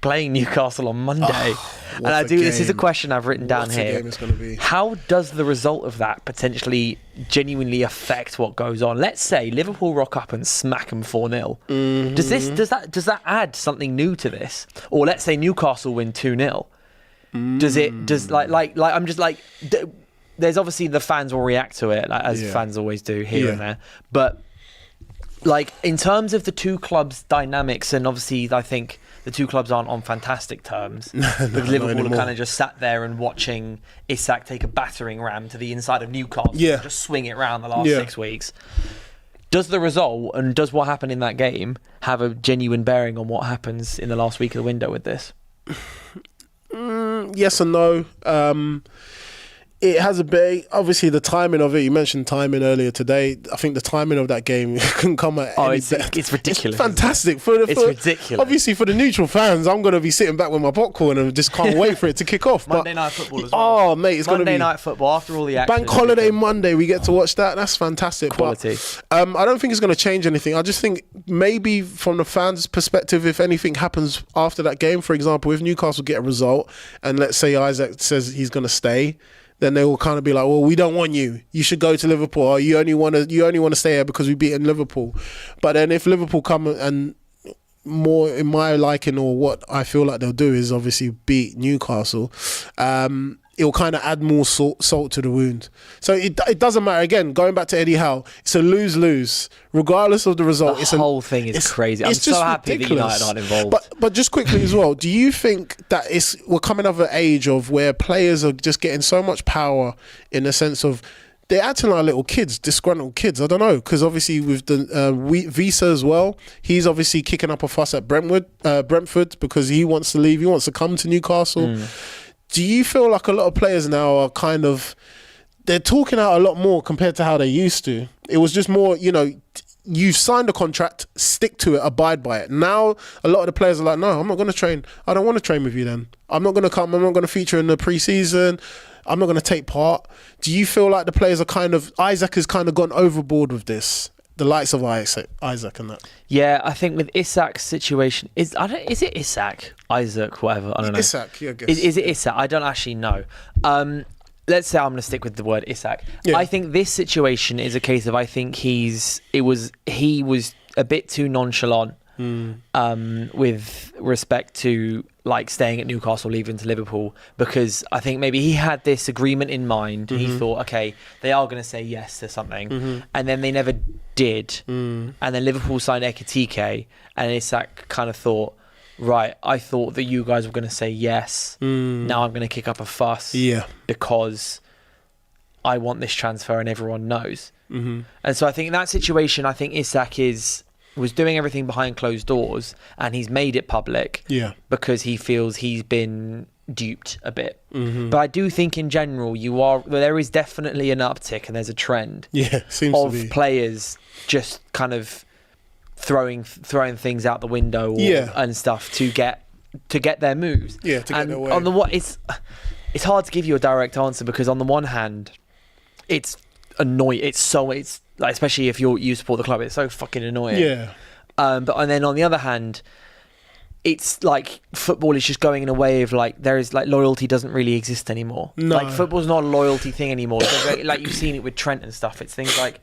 playing Newcastle on Monday. And this is a question I've written down here. What a game it's going to be. How does the result of that potentially genuinely affect what goes on? Let's say Liverpool rock up and smack them 4-0. Does that add something new to this? Or let's say Newcastle win 2-0. There's obviously the fans will react to it, as fans always do here and there. But in terms of the two clubs' dynamics, and obviously I think the two clubs aren't on fantastic terms. Because Liverpool are kind of just sat there and watching Isak take a battering ram to the inside of Newcastle and just swing it around the last 6 weeks. Does the result and does what happened in that game have a genuine bearing on what happens in the last week of the window with this? Yes and no. It has a bit. Obviously, the timing of it. You mentioned timing earlier today. I think the timing of that game couldn't come at any better. It's ridiculous. It's fantastic. It's ridiculous. Obviously, for the neutral fans, I'm going to be sitting back with my popcorn and just can't wait for it to kick off. Monday night football as well. Oh, mate, it's going to be Monday night football after all the action. Bank holiday Monday, we get to watch that. That's fantastic. Quality. But, I don't think it's going to change anything. I just think maybe from the fans' perspective, if anything happens after that game, for example, if Newcastle get a result and let's say Isaac says he's going to stay, then they will kind of be like, well, we don't want you. You should go to Liverpool. Or you only want to stay here because we beat in Liverpool. But then if Liverpool come and more in my liking, or what I feel like they'll do is obviously beat Newcastle, it'll kind of add more salt to the wound. So it doesn't matter. Again, going back to Eddie Howe, it's a lose-lose. Regardless of the result. The whole thing is crazy. I'm so happy that United aren't involved. But just quickly as well, do you think that we're coming of an age of where players are just getting so much power in the sense of they're acting like little kids, disgruntled kids? I don't know, because obviously with the Visa as well, he's obviously kicking up a fuss at Brentford because he wants to leave. He wants to come to Newcastle. Do you feel like a lot of players now are kind of, they're talking out a lot more compared to how they used to? It was just more, you've signed a contract, stick to it, abide by it. Now, a lot of the players are like, no, I'm not going to train. I don't want to train with you then. I'm not going to come. I'm not going to feature in the pre-season. I'm not going to take part. Do you feel like the players are kind of, Isaac has kind of gone overboard with this? The likes of Isaac and that. Yeah, I think with Isak's situation, is it Isak? Isaac, whatever, I don't know. Isak, yeah, I guess. Is it Isak? I don't actually know. Let's say I'm going to stick with the word Isak. Yeah. I think this situation is a case of, I think he was a bit too nonchalant with respect to like staying at Newcastle, leaving to Liverpool, because I think maybe he had this agreement in mind. He thought, okay, they are going to say yes to something, and then they never did. And then Liverpool signed Ekitike, and Isak kind of thought, right, I thought that you guys were going to say yes. Now I'm going to kick up a fuss because I want this transfer and everyone knows. And so I think in that situation, I think Isak was doing everything behind closed doors, and he's made it public because he feels he's been duped a bit. But I do think in general there is definitely an uptick, and there's a trend seems of to be. players just kind of throwing things out the window and stuff to get their moves. To get their way. On the it's hard to give you a direct answer, because on the one hand, it's annoying. It's like, especially if you support the club, it's so fucking annoying. And then on the other hand, it's like football is just going in a way of like, there is like, loyalty doesn't really exist anymore. No. Like, football's not a loyalty thing anymore. So, like, you've seen it with Trent and stuff. It's things like,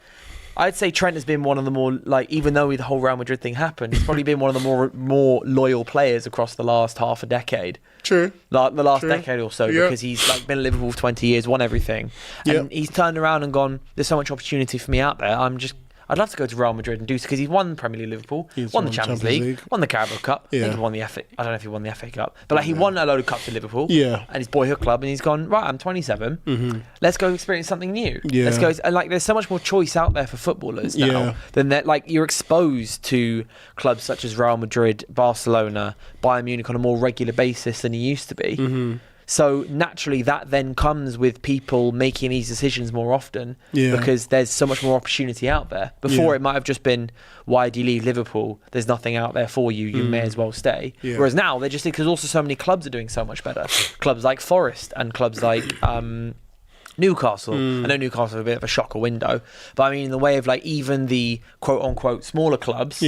I'd say Trent has been one of the more, like, even though the whole Real Madrid thing happened, he's probably been one of the more loyal players across the last half a decade. True. Like the last decade or so, because he's like been at Liverpool for 20 years, won everything, and he's turned around and gone, there's so much opportunity for me out there. I'd love to go to Real Madrid and do so, because he's won Premier League Liverpool, won the Champions League, won the Carabao Cup, I think he won the FA. I don't know if he won the FA Cup, but like he won a load of cups at Liverpool, and his boyhood club, and he's gone, right, I'm 27, let's go experience something new. Let's go, and like there's so much more choice out there for footballers now than that. Like, you're exposed to clubs such as Real Madrid, Barcelona, Bayern Munich on a more regular basis than you used to be. So naturally, that then comes with people making these decisions more often, because there's so much more opportunity out there. Before, it might have just been, why do you leave Liverpool? There's nothing out there for you. You may as well stay. Whereas now, they're just, because also so many clubs are doing so much better. Clubs like Forest and clubs like Newcastle. I know Newcastle is a bit of a shocker window, but I mean, in the way of like, even the quote unquote smaller clubs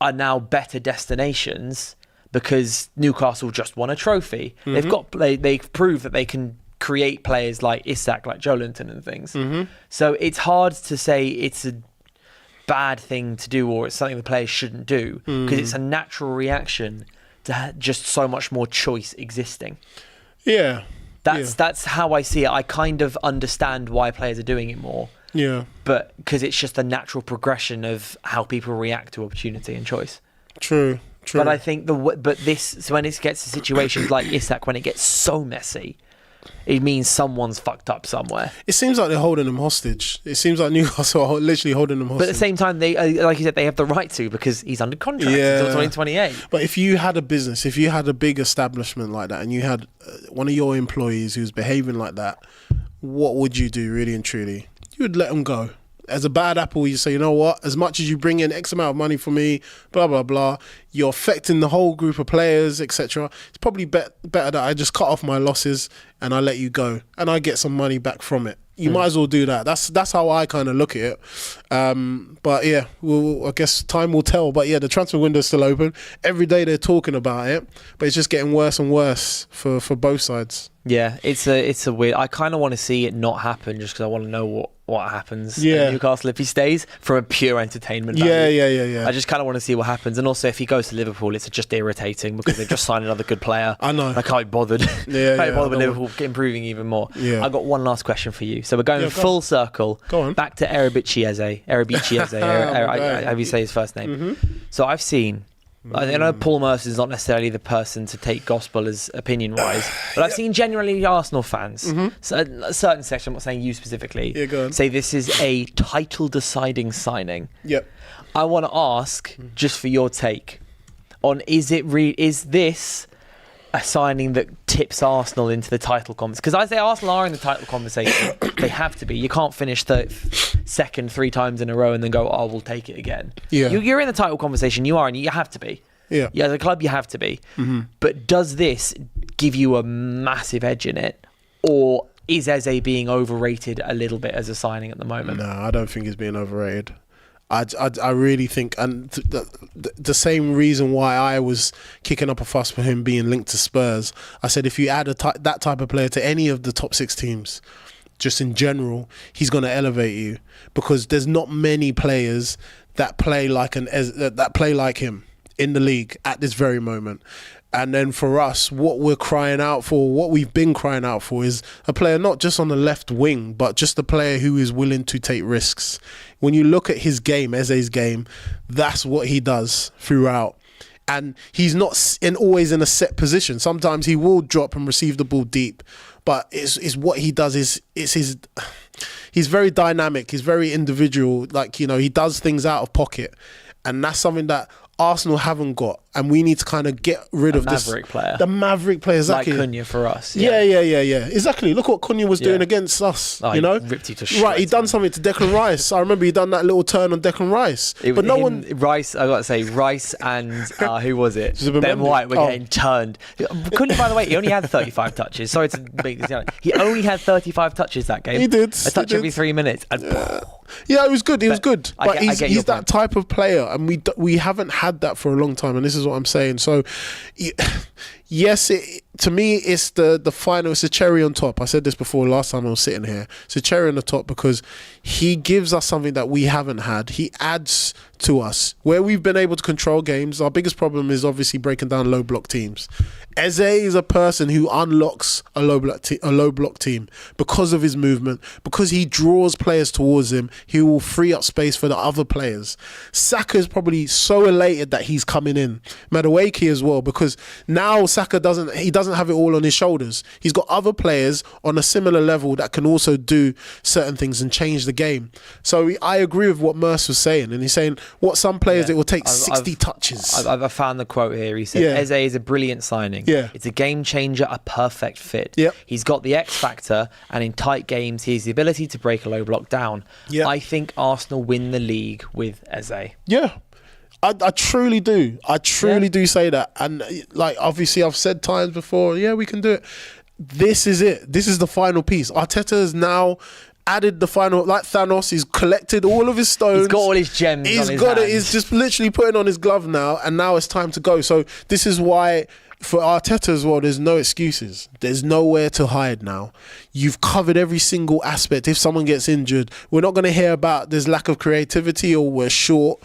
are now better destinations, because Newcastle just won a trophy. They've proved that they can create players like Isak, like Joelinton and things. So it's hard to say it's a bad thing to do, or it's something the players shouldn't do, because it's a natural reaction to just so much more choice existing. That's how I see it. I kind of understand why players are doing it more. But because it's just a natural progression of how people react to opportunity and choice. True. But I think so when it gets to situations like Isak, when it gets so messy, it means someone's fucked up somewhere. It seems like they're holding him hostage. It seems like Newcastle are literally holding him hostage. But at the same time, they, like you said, they have the right to, because he's under contract until 2028. But if you had a business, if you had a big establishment like that, and you had one of your employees who's behaving like that, what would you do, really and truly? You would let him go. As a bad apple, you say, you know what, as much as you bring in X amount of money for me, blah, blah, blah, you're affecting the whole group of players, etc. It's probably better that I just cut off my losses and I let you go, and I get some money back from it. You might as well do that. That's how I kind of look at it. But yeah, I guess time will tell. But yeah, the transfer window is still open. Every day they're talking about it, but it's just getting worse and worse for both sides. Yeah, it's a weird. I kind of want to see it not happen, just because I want to know what happens at Newcastle if he stays, from a pure entertainment value. Yeah. I just kind of want to see what happens, and also if he goes to Liverpool, it's just irritating, because they've just signed another good player. I know. I can't be bothered. Can't be bothered with Liverpool improving even more. I got one last question for you. So we're going full circle. Go on. Back to Erebichieze. How do you say his first name? So I've seen. I know Paul Mercer's not necessarily the person to take gospel as opinion-wise, but I've seen generally Arsenal fans, so a certain section, I'm not saying you specifically, say this is a title-deciding signing. I want to ask, just for your take, on is this a signing that tips Arsenal into the title conversation? Because I say Arsenal are in the title conversation. They have to be. You can't finish second 3 times in a row and then go, oh, we'll take it again. You're in the title conversation. You are, and you have to be. As a club, you have to be. But does this give you a massive edge in it, or is Eze being overrated a little bit as a signing at the moment? No, I don't think he's being overrated. I really think, and the same reason why I was kicking up a fuss for him being linked to Spurs, I said if you add that type of player to any of the top 6 teams, just in general, he's going to elevate you, because there's not many players that play like him in the league at this very moment. And then for us, what we're crying out for, what we've been crying out for, is a player not just on the left wing, but just a player who is willing to take risks. When you look at his game, Eze's game, that's what he does throughout. And he's not always in a set position. Sometimes he will drop and receive the ball deep, but it's what he does. He's very dynamic. He's very individual. Like, you know, he does things out of pocket, and that's something that Arsenal haven't got, and we need to kind of get rid of this. The maverick player, exactly. Like Cunha for us. Yeah. Exactly. Look what Cunha was doing against us. Oh, you know, ripped you to shreds, right. He done something to Declan Rice. I remember he done that little turn on Declan Rice. But no one. Rice, I got to say, Rice and who was it? Ben White were getting turned. Cunha, by the way, he only had 35 touches. Sorry to make this down. He only had 35 touches that game. He did. A touch every 3 minutes. And yeah, it was good. He was good. But he's that type of player, and we haven't had that for a long time. And this is what I'm saying. So, yes, to me, it's the final. It's a cherry on top. I said this before last time I was sitting here. It's a cherry on the top because he gives us something that we haven't had. He adds to us where we've been able to control games. Our biggest problem is obviously breaking down low block teams. Eze is a person who unlocks a low block team because of his movement, because he draws players towards him. He will free up space for the other players. Saka is probably so elated that he's coming in. Madueke as well, because now Saka doesn't have it all on his shoulders. He's got other players on a similar level that can also do certain things and change the game. So I agree with what Merce was saying, and he's saying what some players it will take 60 touches. I've found the quote here. He said Eze is a brilliant signing. Yeah. It's a game changer, a perfect fit. Yep. He's got the X factor, and in tight games, he has the ability to break a low block down. Yep. I think Arsenal win the league with Eze. Yeah. I truly do. I truly do say that. And like, obviously, I've said times before, we can do it. This is it. This is the final piece. Arteta has now added the final, like Thanos. He's collected all of his stones. He's got all his gems. He's on his got hands. it. He's just literally putting on his glove now, and now it's time to go. So this is why, for Arteta as well, there's no excuses. There's nowhere to hide now. You've covered every single aspect. If someone gets injured, we're not going to hear about there's lack of creativity or we're short.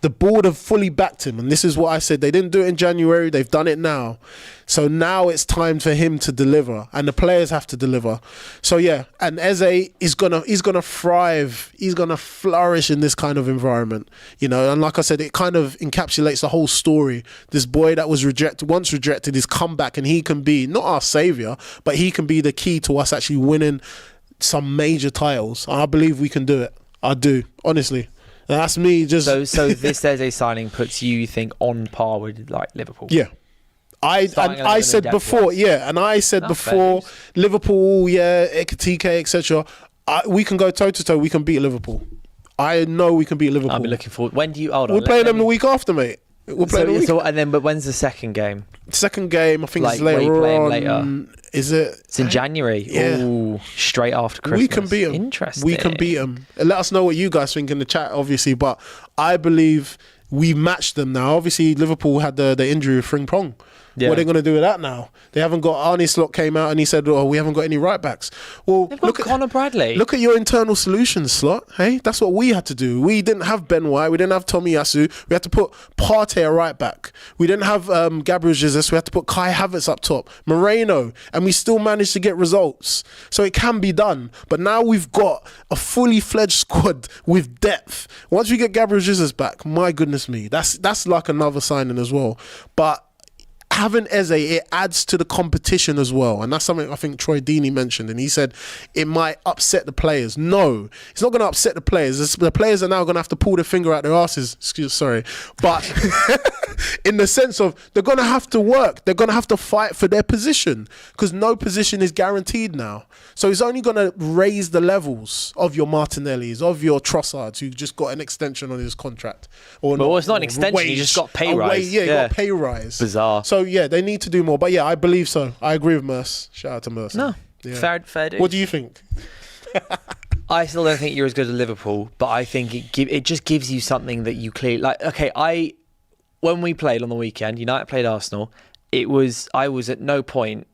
The board have fully backed him, and this is what I said. They didn't do it in January. They've done it now. So now it's time for him to deliver, and the players have to deliver. So and Eze is gonna thrive. He's gonna flourish in this kind of environment, you know. And like I said, it kind of encapsulates the whole story. This boy that was once rejected, is come back, and he can be not our savior, but he can be the key to us actually winning some major titles. I believe we can do it. I do, honestly. That's me. Just so this Eze signing puts you think on par with like Liverpool. Yeah. I said before, Liverpool, Ekitike, etc. We can go toe to toe. We can beat Liverpool. I know we can beat Liverpool. I'll be looking forward. When do you? Hold on. We're playing them the week after, mate. We'll play the week. But when's the second game? Second game, I think it's later on. Later? Is it? It's in January. Yeah. Ooh, straight after Christmas. We can beat them. Interesting. We can beat them. Let us know what you guys think in the chat, obviously. But I believe we matched them now. Obviously, Liverpool had the injury with Frimpong. Yeah. What are they going to do with that now? They haven't got... Arne Slot came out and he said, we haven't got any right backs. Well, look at Conor Bradley. Look at your internal solutions, Slot. Hey, that's what we had to do. We didn't have Ben White. We didn't have Tomiyasu. We had to put Partey at right back. We didn't have Gabriel Jesus. We had to put Kai Havertz up top. Moreno. And we still managed to get results. So it can be done. But now we've got a fully fledged squad with depth. Once we get Gabriel Jesus back, my goodness me, that's like another signing as well. But having Eze, it adds to the competition as well. And that's something I think Troy Deeney mentioned. And he said it might upset the players. No, it's not going to upset the players. The players are now going to have to pull their finger out their asses. But in the sense of they're going to have to work. They're going to have to fight for their position because no position is guaranteed now. So it's only going to raise the levels of your Martinellis, of your Trossards, who just got an extension on his contract. Well, it's not an extension. He just got pay rise. He got pay rise. Bizarre. So they need to do more. But I believe so. I agree with Merce. Shout out to Merce. No, fair dude. What do you think? I still don't think you're as good as Liverpool, but I think it just gives you something that you clearly like. Okay, when we played on the weekend, United played Arsenal. I was at no point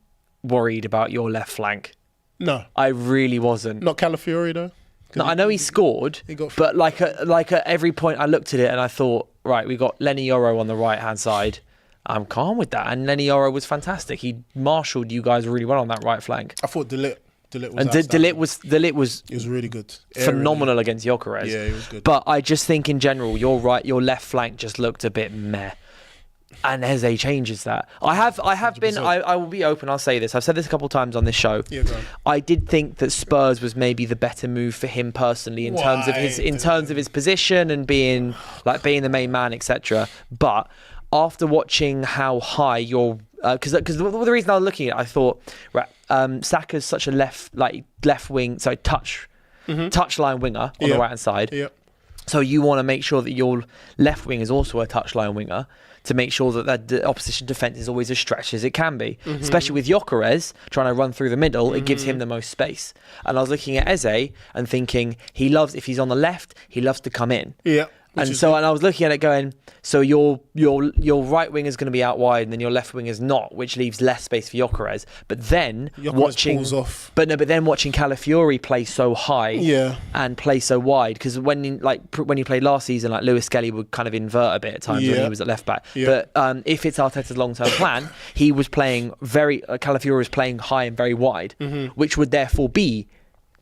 worried about your left flank. No, I really wasn't. Not Calafiori though. No, I know he scored, but like at every point I looked at it and I thought, right, we got Lenny Yoro on the right hand side. I'm calm with that. And Lenny Yoro was fantastic. He marshalled you guys really well on that right flank. I thought De Ligt was and De Ligt was he was really good, phenomenal against Gyökeres. Yeah, he was good. But I just think in general, your left flank just looked a bit meh. And Eze changes that. I will be open, I'll say this. I've said this a couple of times on this show. Yeah, go on. I did think that Spurs was maybe the better move for him personally in terms of his position and being the main man, etc. But after watching how high your because the reason I was looking at it, I thought Saka's such a left wing, touchline winger on the right hand side. Yep. So you want to make sure that your left wing is also a touchline winger to make sure that the opposition defence is always as stretched as it can be. Mm-hmm. Especially with Gyökeres trying to run through the middle, it gives him the most space. And I was looking at Eze and thinking if he's on the left, he loves to come in. Yeah. And I was looking at it going, so your right wing is going to be out wide and then your left wing is not, which leaves less space for Gyökeres. But then pulls off. But then watching Calafiori play so high and play so wide, because when he played last season, like Lewis Skelly would kind of invert a bit at times when he was at left back. Yeah. But if it's Arteta's long-term plan, he was playing Calafiori was playing high and very wide, which would therefore be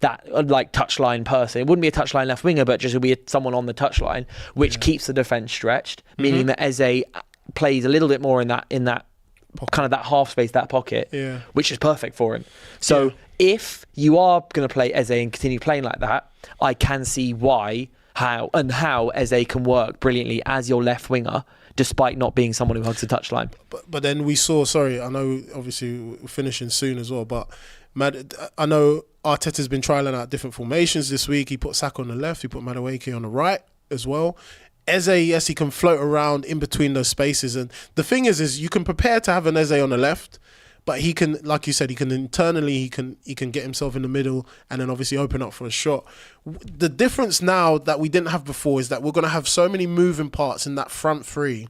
that touchline person. It wouldn't be a touchline left winger, but just would be someone on the touchline, which keeps the defence stretched, meaning that Eze plays a little bit more in that pocket. Kind of that half space, that pocket, which is perfect for him. So if you are going to play Eze and continue playing like that, I can see how Eze can work brilliantly as your left winger, despite not being someone who hugs the touchline. But then we saw, I know obviously we're finishing soon as well, but I know Arteta's been trialling out different formations this week. He put Saka on the left, he put Madueke on the right as well. Eze, yes, he can float around in between those spaces. And the thing is you can prepare to have an Eze on the left, but he can, like you said, he can internally, he can get himself in the middle and then obviously open up for a shot. The difference now that we didn't have before is that we're going to have so many moving parts in that front three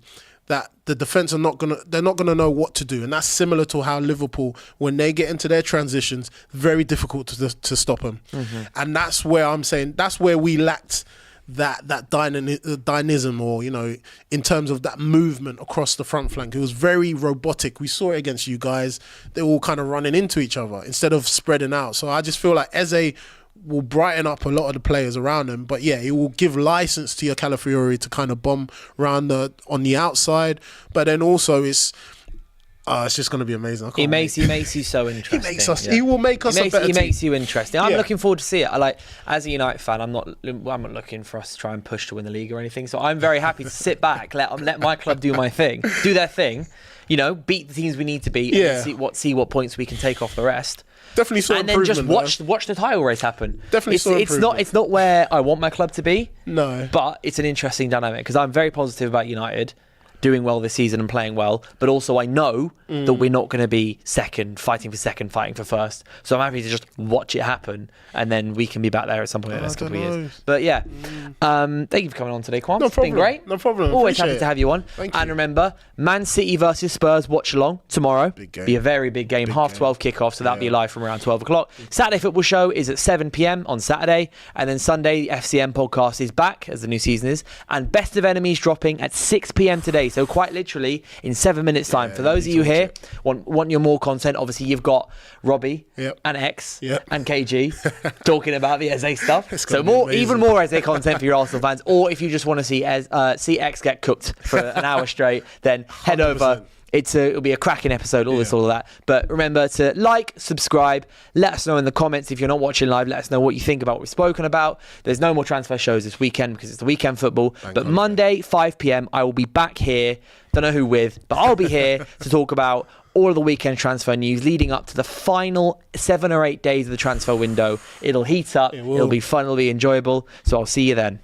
that the defence they're not gonna know what to do, and that's similar to how Liverpool, when they get into their transitions, very difficult to stop them, and that's where I'm saying that's where we lacked that dynamism, or in terms of that movement across the front flank. It was very robotic. We saw it against you guys; they were all kind of running into each other instead of spreading out. So I just feel like Eze will brighten up a lot of the players around him, but it will give license to your Calafiori to kind of bomb around on the outside. But then also it's just going to be amazing. He makes you so interesting. He will make us a better team. He makes you interesting. I'm looking forward to see it. As a United fan, I'm not looking for us to try and push to win the league or anything. So I'm very happy to sit back, let my club do their thing. Beat the teams we need to beat, and see what points we can take off the rest. Definitely saw improvement. And then just watch the title race happen. Definitely saw improvement. It's not where I want my club to be. No. But it's an interesting dynamic because I'm very positive about United doing well this season and playing well, but also I know that we're not going to be fighting for first. So I'm happy to just watch it happen, and then we can be back there at some point in the next couple of years. But thank you for coming on today, Kwame. No problem. It's been great. No problem. Always happy to have you on. Thank you. And remember, Man City versus Spurs watch along tomorrow. Big game. Be a very big game. 12:30 kickoff, so that'll be live from around 12 o'clock. Saturday football show is at 7 p.m. on Saturday, and then Sunday the FCM podcast is back as the new season is, and Best of Enemies dropping at 6 p.m. today. So quite literally in 7 minutes time. For those of you here want your more content, obviously you've got Robbie and X and KG talking about the Eze stuff. So even more Eze content for your Arsenal fans, or if you just want to see X get cooked for an hour straight, then head 100%. Over. It'll be a cracking episode, all of that. But remember to subscribe, let us know in the comments if you're not watching live, let us know what you think about what we've spoken about. There's no more transfer shows this weekend because it's the weekend football. But Monday, 5 p.m, I will be back here. Don't know who with, but I'll be here to talk about all of the weekend transfer news leading up to the final 7 or 8 days of the transfer window. It'll heat up. It'll be fun. It'll be enjoyable. So I'll see you then.